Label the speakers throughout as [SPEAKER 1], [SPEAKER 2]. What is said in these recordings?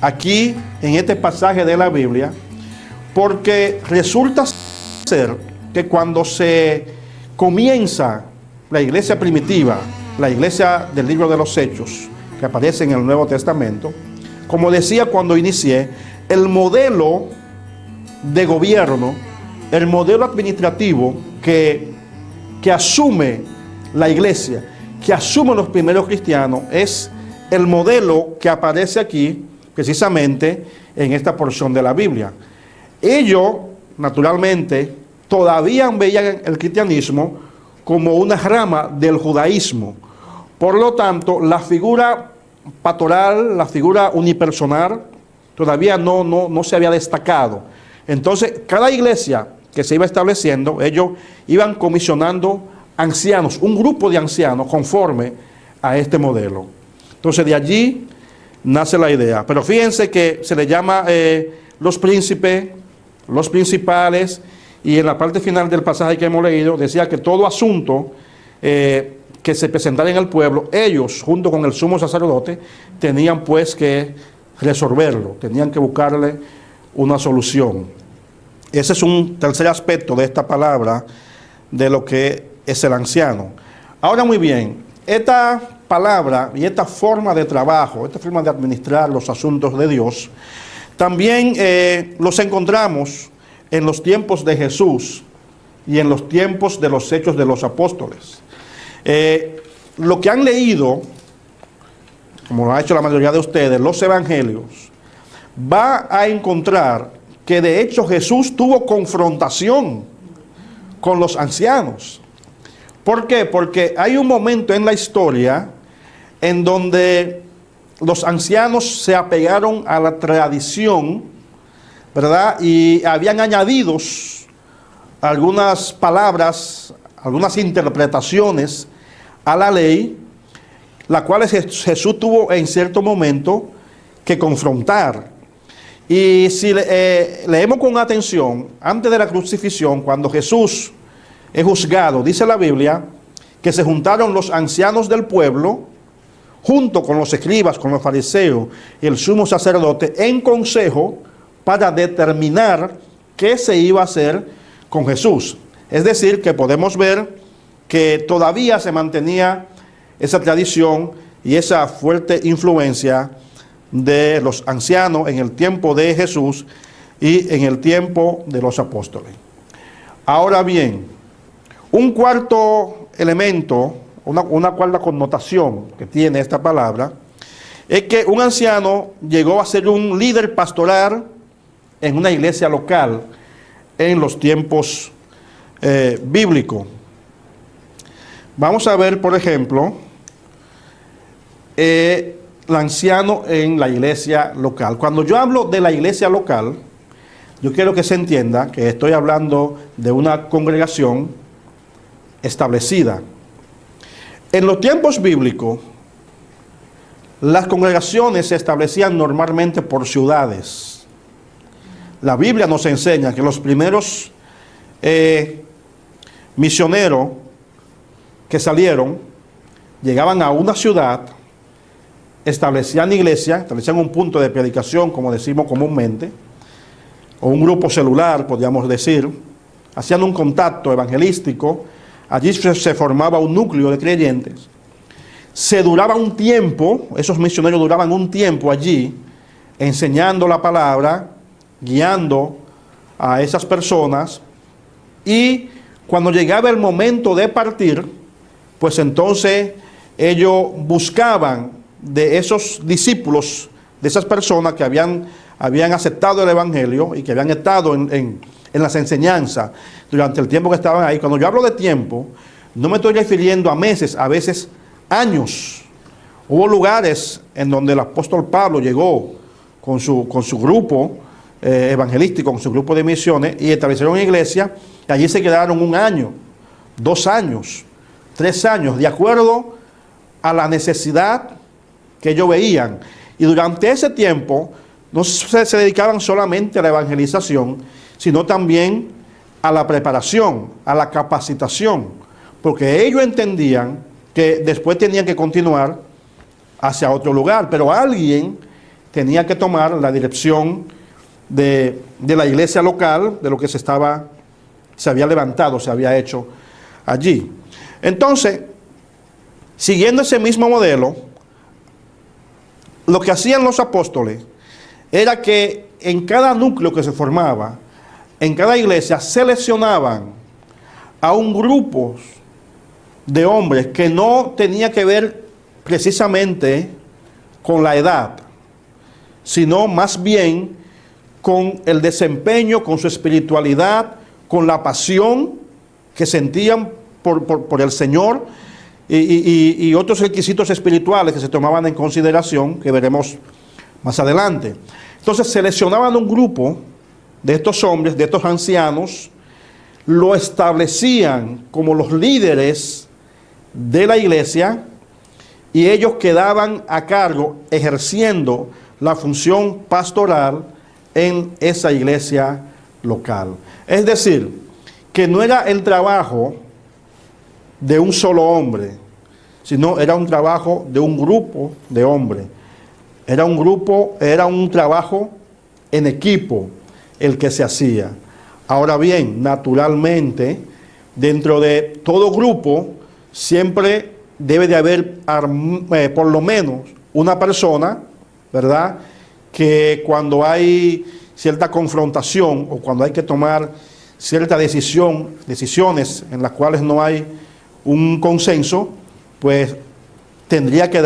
[SPEAKER 1] aquí en este pasaje de la Biblia, porque resulta ser que cuando se comienza la iglesia primitiva, la iglesia del libro de los Hechos, que aparece en el Nuevo Testamento, como decía cuando inicié, el modelo de gobierno, el modelo administrativo que asume la iglesia, que asumen los primeros cristianos, es el modelo que aparece aquí, precisamente en esta porción de la Biblia. Ellos, naturalmente, todavía veían el cristianismo como una rama del judaísmo. Por lo tanto, la figura pastoral, la figura unipersonal, todavía no se había destacado. Entonces, cada iglesia que se iba estableciendo, ellos iban comisionando ancianos, un grupo de ancianos conforme a este modelo. Entonces, de allí nace la idea. Pero fíjense que se le llama los príncipes, los principales, y en la parte final del pasaje que hemos leído, decía que todo asunto que se presentara en el pueblo, ellos, junto con el sumo sacerdote, tenían pues que resolverlo, tenían que buscarle una solución. Ese es un tercer aspecto de esta palabra, de lo que es el anciano. Ahora, muy bien, esta palabra y esta forma de trabajo, esta forma de administrar los asuntos de Dios, también los encontramos en los tiempos de Jesús y en los tiempos de los Hechos de los Apóstoles. Lo que han leído, como lo ha hecho la mayoría de ustedes, los evangelios, va a encontrar que de hecho Jesús tuvo confrontación con los ancianos. ¿Por qué? Porque hay un momento en la historia en donde los ancianos se apegaron a la tradición, ¿verdad? Y habían añadido algunas palabras, algunas interpretaciones a la ley, las cuales Jesús tuvo en cierto momento que confrontar. Y si leemos con atención, antes de la crucifixión, cuando Jesús es juzgado, dice la Biblia, que se juntaron los ancianos del pueblo, junto con los escribas, con los fariseos y el sumo sacerdote, en consejo para determinar qué se iba a hacer con Jesús. Es decir, que podemos ver que todavía se mantenía esa tradición y esa fuerte influencia de los ancianos en el tiempo de Jesús y en el tiempo de los apóstoles. Ahora bien, un cuarto elemento, una cuarta connotación que tiene esta palabra, es que un anciano llegó a ser un líder pastoral en una iglesia local en los tiempos bíblicos. Vamos a ver, por ejemplo, el anciano en la iglesia local. Cuando yo hablo de la iglesia local, yo quiero que se entienda que estoy hablando de una congregación establecida. En los tiempos bíblicos, las congregaciones se establecían normalmente por ciudades. La Biblia nos enseña que los primeros misioneros que salieron, llegaban a una ciudad, establecían iglesia, establecían un punto de predicación, como decimos comúnmente, o un grupo celular, podríamos decir, hacían un contacto evangelístico, allí se formaba un núcleo de creyentes, se duraba un tiempo, esos misioneros duraban un tiempo allí, enseñando la palabra, guiando a esas personas, y cuando llegaba el momento de partir, pues entonces ellos buscaban de esos discípulos, de esas personas que habían aceptado el evangelio y que habían estado en las enseñanzas durante el tiempo que estaban ahí. Cuando yo hablo de tiempo, no me estoy refiriendo a meses, a veces años. Hubo lugares en donde el apóstol Pablo llegó con su grupo evangelístico, con su grupo de misiones, y establecieron una iglesia, y allí se quedaron 1 año, 2 años, 3 años, de acuerdo a la necesidad que ellos veían. Y durante ese tiempo no se dedicaban solamente a la evangelización, sino también a la preparación, a la capacitación, porque ellos entendían que después tenían que continuar hacia otro lugar, pero alguien tenía que tomar la dirección de la iglesia local, de lo que se había levantado, se había hecho allí. Entonces, siguiendo ese mismo modelo, lo que hacían los apóstoles era que en cada núcleo que se formaba, en cada iglesia, seleccionaban a un grupo de hombres que no tenía que ver precisamente con la edad, sino más bien con el desempeño, con su espiritualidad, con la pasión que sentían por el Señor y otros requisitos espirituales que se tomaban en consideración, que veremos más adelante. Entonces seleccionaban un grupo de estos hombres, de estos ancianos, lo establecían como los líderes de la iglesia y ellos quedaban a cargo ejerciendo la función pastoral en esa iglesia local. Es decir, que no era el trabajo de un solo hombre, sino era un trabajo de un grupo de hombres. Era un trabajo en equipo el que se hacía. Ahora bien, naturalmente, dentro de todo grupo siempre debe de haber por lo menos una persona, ¿verdad?, que cuando hay cierta confrontación o cuando hay que tomar cierta decisiones en las cuales no hay un consenso, pues tendría que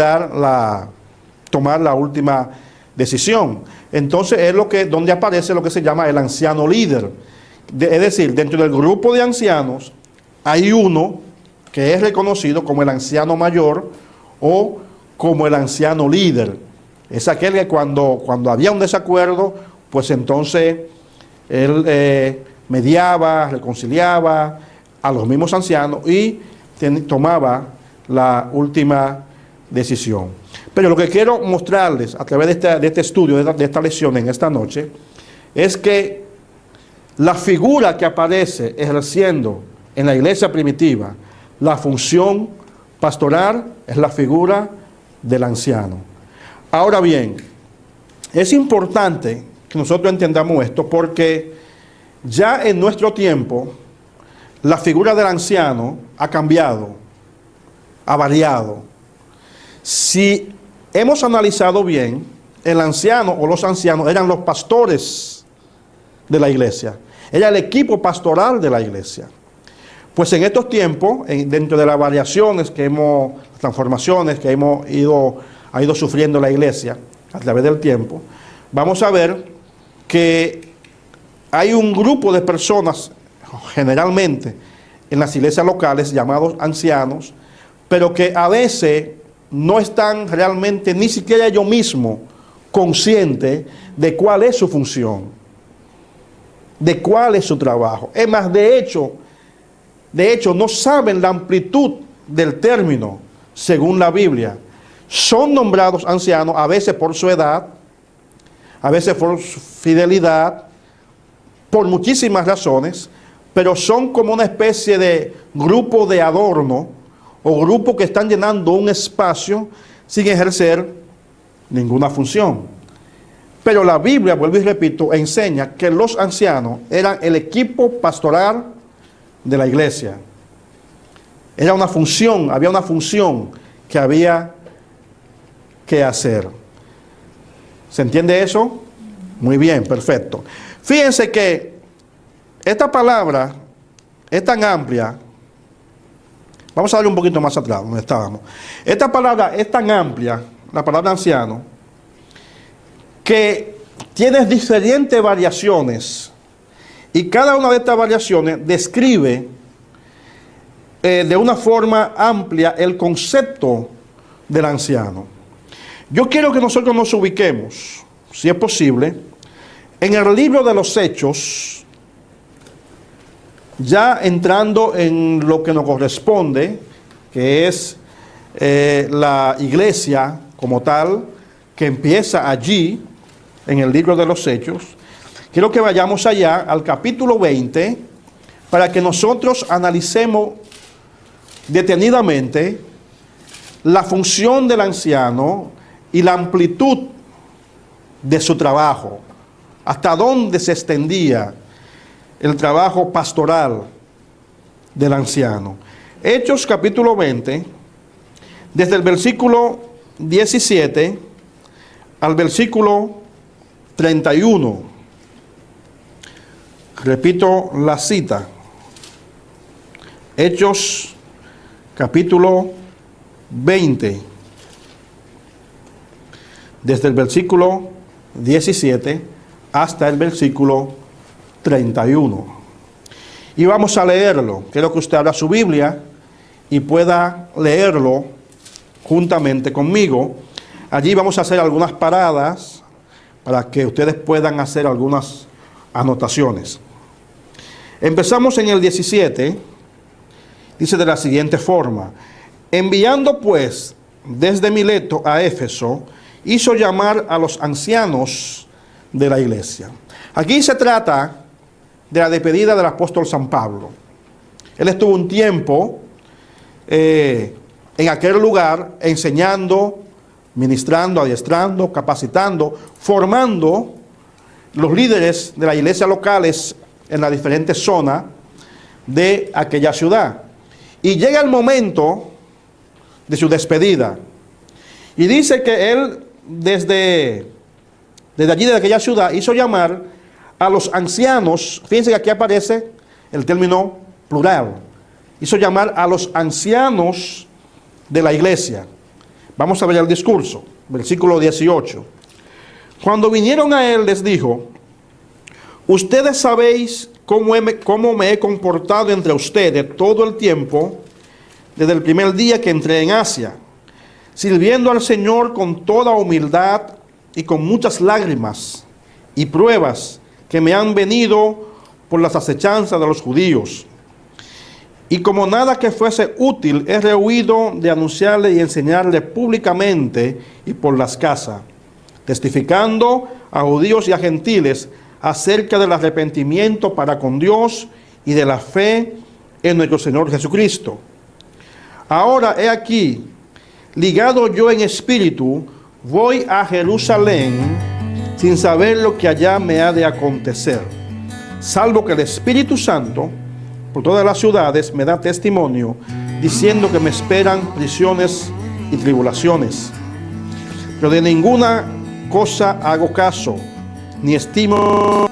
[SPEAKER 1] tomar la última decisión. Entonces es donde aparece lo que se llama el anciano líder. Es decir, dentro del grupo de ancianos hay uno que es reconocido como el anciano mayor o como el anciano líder. Es aquel que cuando había un desacuerdo, pues entonces él mediaba, reconciliaba a los mismos ancianos y tomaba la última decisión. Pero lo que quiero mostrarles a través de este estudio, de esta lección en esta noche, es que la figura que aparece ejerciendo en la iglesia primitiva la función pastoral es la figura del anciano. Ahora bien, es importante que nosotros entendamos esto porque ya en nuestro tiempo la figura del anciano ha cambiado, ha variado. Si hemos analizado bien, el anciano o los ancianos eran los pastores de la iglesia, era el equipo pastoral de la iglesia. Pues en estos tiempos, dentro de las variaciones transformaciones que ha ido sufriendo la iglesia a través del tiempo, vamos a ver que hay un grupo de personas, generalmente en las iglesias locales, llamados ancianos, pero que a veces no están realmente ni siquiera ellos mismos conscientes de cuál es su función, de cuál es su trabajo. Es más, de hecho, no saben la amplitud del término según la Biblia. Son nombrados ancianos a veces por su edad, a veces por su fidelidad, por muchísimas razones, pero son como una especie de grupo de adorno o grupo que están llenando un espacio sin ejercer ninguna función. Pero la Biblia, vuelvo y repito, enseña que los ancianos eran el equipo pastoral de la iglesia. Era una función, había una función que había que hacer. ¿Se entiende eso? Muy bien, perfecto. Fíjense que esta palabra es tan amplia. Vamos a darle un poquito más atrás, donde estábamos. Esta palabra es tan amplia, la palabra anciano, que tiene diferentes variaciones. Y cada una de estas variaciones describe de una forma amplia el concepto del anciano. Yo quiero que nosotros nos ubiquemos, si es posible, en el libro de los Hechos, ya entrando en lo que nos corresponde, que es la iglesia como tal, que empieza allí, en el libro de los Hechos. Quiero que vayamos allá al capítulo 20 para que nosotros analicemos detenidamente la función del anciano y la amplitud de su trabajo, hasta dónde se extendía el trabajo pastoral del anciano. Hechos capítulo 20, desde el versículo 17 al versículo 31. Repito la cita. Hechos capítulo 20, desde el versículo 17 hasta el versículo 31. Y vamos a leerlo. Quiero que usted abra su Biblia y pueda leerlo juntamente conmigo. Allí vamos a hacer algunas paradas para que ustedes puedan hacer algunas anotaciones. Empezamos en el 17. Dice de la siguiente forma: enviando pues desde Mileto a Éfeso, hizo llamar a los ancianos de la iglesia. Aquí se trata de la despedida del apóstol San Pablo. Él estuvo un tiempo en aquel lugar enseñando, ministrando, adiestrando, capacitando, formando los líderes de las iglesias locales en las diferentes zonas de aquella ciudad. Y llega el momento de su despedida. Y dice que él desde allí, de aquella ciudad, hizo llamar a los ancianos. Fíjense que aquí aparece el término plural. Hizo llamar a los ancianos de la iglesia. Vamos a ver el discurso, versículo 18. Cuando vinieron a él, les dijo: ustedes sabéis cómo me he comportado entre ustedes todo el tiempo, desde el primer día que entré en Asia, sirviendo al Señor con toda humildad y con muchas lágrimas y pruebas que me han venido por las acechanzas de los judíos. Y como nada que fuese útil, he rehuido de anunciarle y enseñarle públicamente y por las casas, testificando a judíos y a gentiles acerca del arrepentimiento para con Dios y de la fe en nuestro Señor Jesucristo. Ahora he aquí, ligado yo en espíritu, voy a Jerusalén sin saber lo que allá me ha de acontecer, salvo que el Espíritu Santo por todas las ciudades me da testimonio, diciendo que me esperan prisiones y tribulaciones. Pero de ninguna cosa hago caso, ni estimo